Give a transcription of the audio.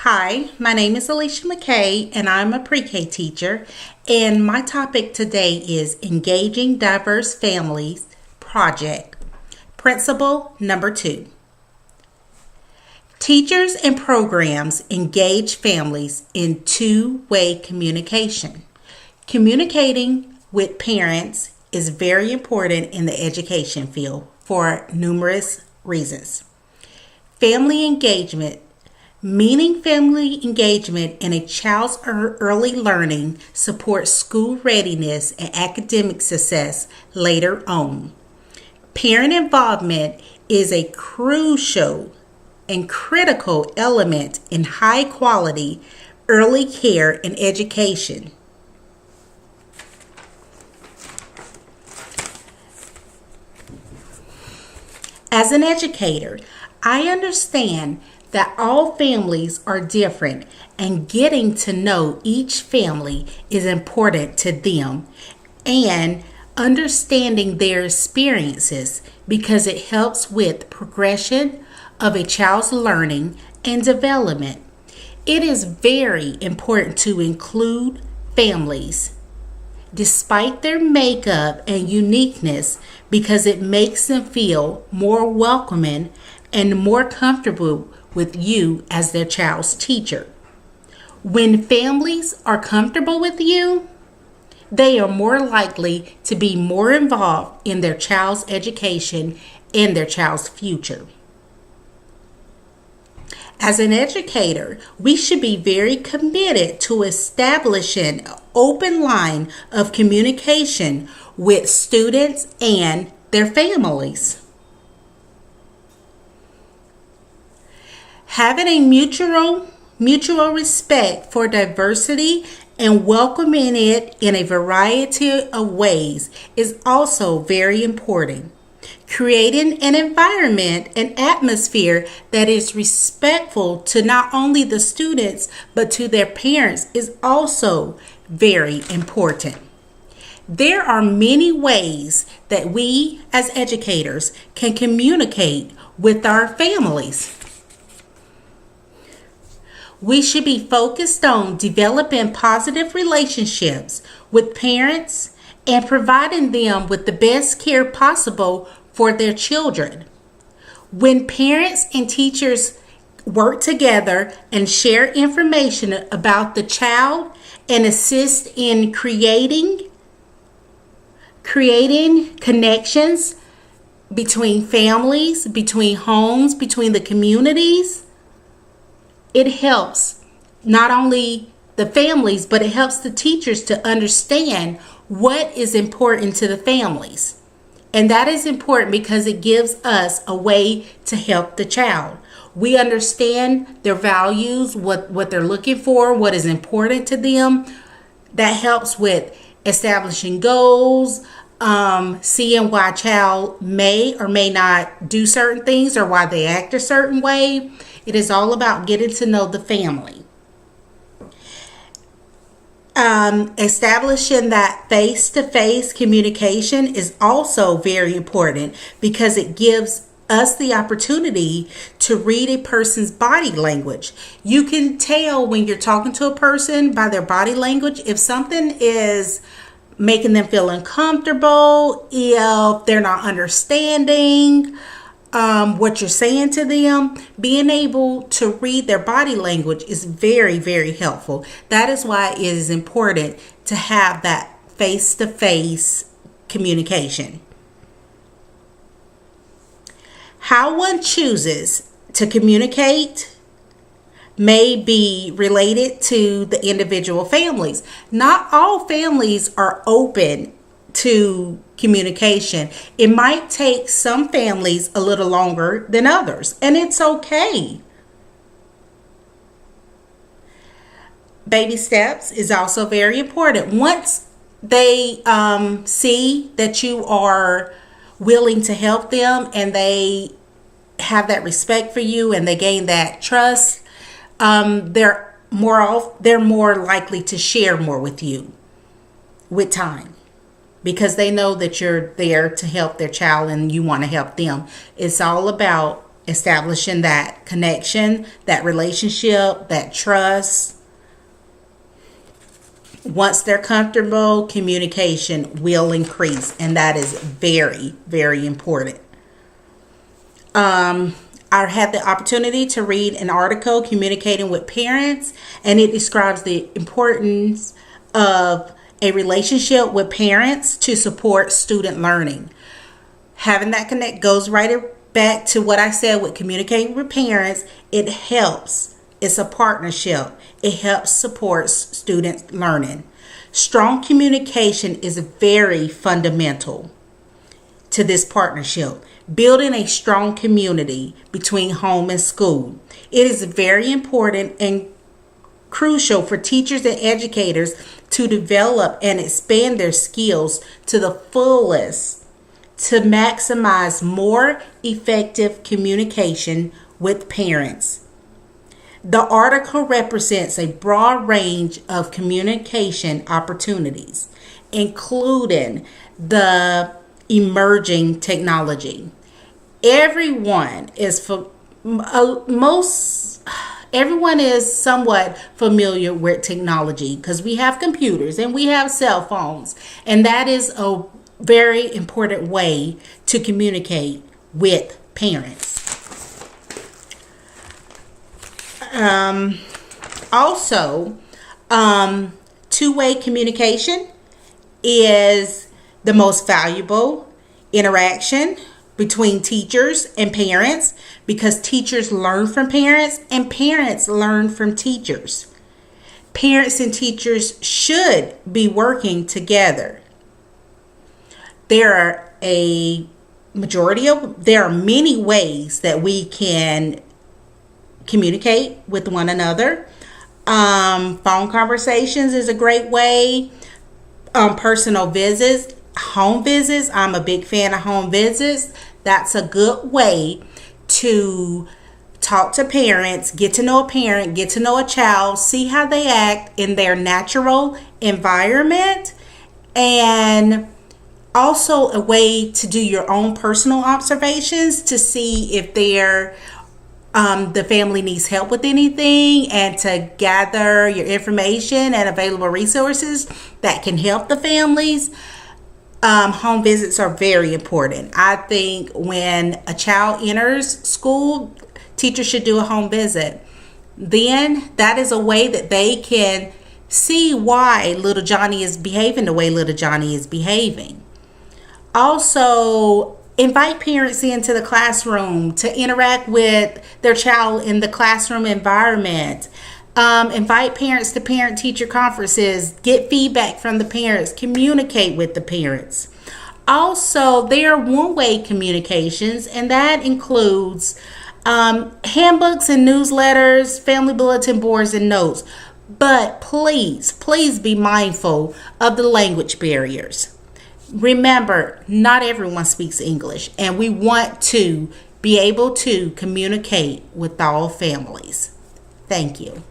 Hi, my name is Alicia McKay, and I'm a pre-K teacher. And my topic today is Engaging Diverse Families Project. Principle number 2. Teachers and programs engage families in two-way communication. Communicating with parents is very important in the education field for numerous reasons. Family engagement. Meaning family engagement in a child's early learning supports school readiness and academic success later on. Parent involvement is a crucial and critical element in high quality early care and education. As an educator, I understand that all families are different, and getting to know each family is important to them, and understanding their experiences because it helps with progression of a child's learning and development. It is very important to include families despite their makeup and uniqueness because it makes them feel more welcoming and more comfortable with you as their child's teacher. When families are comfortable with you, they are more likely to be more involved in their child's education and their child's future. As an educator, we should be very committed to establishing an open line of communication with students and their families. Having a mutual respect for diversity and welcoming it in a variety of ways is also very important. Creating an environment and atmosphere that is respectful to not only the students but to their parents is also very important. There are many ways that we as educators can communicate with our families. We should be focused on developing positive relationships with parents and providing them with the best care possible for their children. When parents and teachers work together and share information about the child and assist in creating connections between families, between homes, between the communities, it helps not only the families, but it helps the teachers to understand what is important to the families. And that is important because it gives us a way to help the child. We understand their values, what they're looking for, what is important to them. That helps with establishing goals, seeing why a child may or may not do certain things or why they act a certain way. It is all about getting to know the family. Establishing that face-to-face communication is also very important because it gives us the opportunity to read a person's body language. You can tell when you're talking to a person by their body language if something is making them feel uncomfortable, if they're not understanding what you're saying to them. Being able to read their body language is very, very helpful. That is why it is important to have that face-to-face communication. How one chooses to communicate may be related to the individual families. Not all families are open to communication. It might take some families a little longer than others, and it's okay. Baby steps is also very important. Once they see that you are willing to help them and they have that respect for you and they gain that trust, they're more likely to share more with you with time, because they know that you're there to help their child and you want to help them. It's all about establishing that connection, that relationship, that trust. Once they're comfortable, communication will increase, and that is very, very important. I had the opportunity to read an article, Communicating with Parents, and it describes the importance of a relationship with parents to support student learning. Having that connect goes right back to what I said with communicating with parents. It helps. It's a partnership. It helps support student learning. Strong communication is very fundamental to this partnership. Building a strong community between home and school. It is very important and crucial for teachers and educators to develop and expand their skills to the fullest to maximize more effective communication with parents. The article represents a broad range of communication opportunities, including the emerging technology. Everyone is somewhat familiar with technology because we have computers and we have cell phones, and that is a very important way to communicate with parents. Also, two-way communication is the most valuable interaction between teachers and parents because teachers learn from parents and parents learn from teachers. Parents and teachers should be working together. There are many ways that we can communicate with one another. Phone conversations is a great way. Personal visits, home visits. I'm a big fan of home visits. That's a good way to talk to parents, get to know a parent, get to know a child, see how they act in their natural environment, and also a way to do your own personal observations to see if the family needs help with anything, and to gather your information and available resources that can help the families. Home visits are very important. I think when a child enters school, teachers should do a home visit. Then that is a way that they can see why little Johnny is behaving the way little Johnny is behaving. Also, invite parents into the classroom to interact with their child in the classroom environment. Invite parents to parent-teacher conferences. Get feedback from the parents. Communicate with the parents. Also, there are one-way communications, and that includes handbooks and newsletters, family bulletin boards, and notes. But please be mindful of the language barriers. Remember, not everyone speaks English, and we want to be able to communicate with all families. Thank you.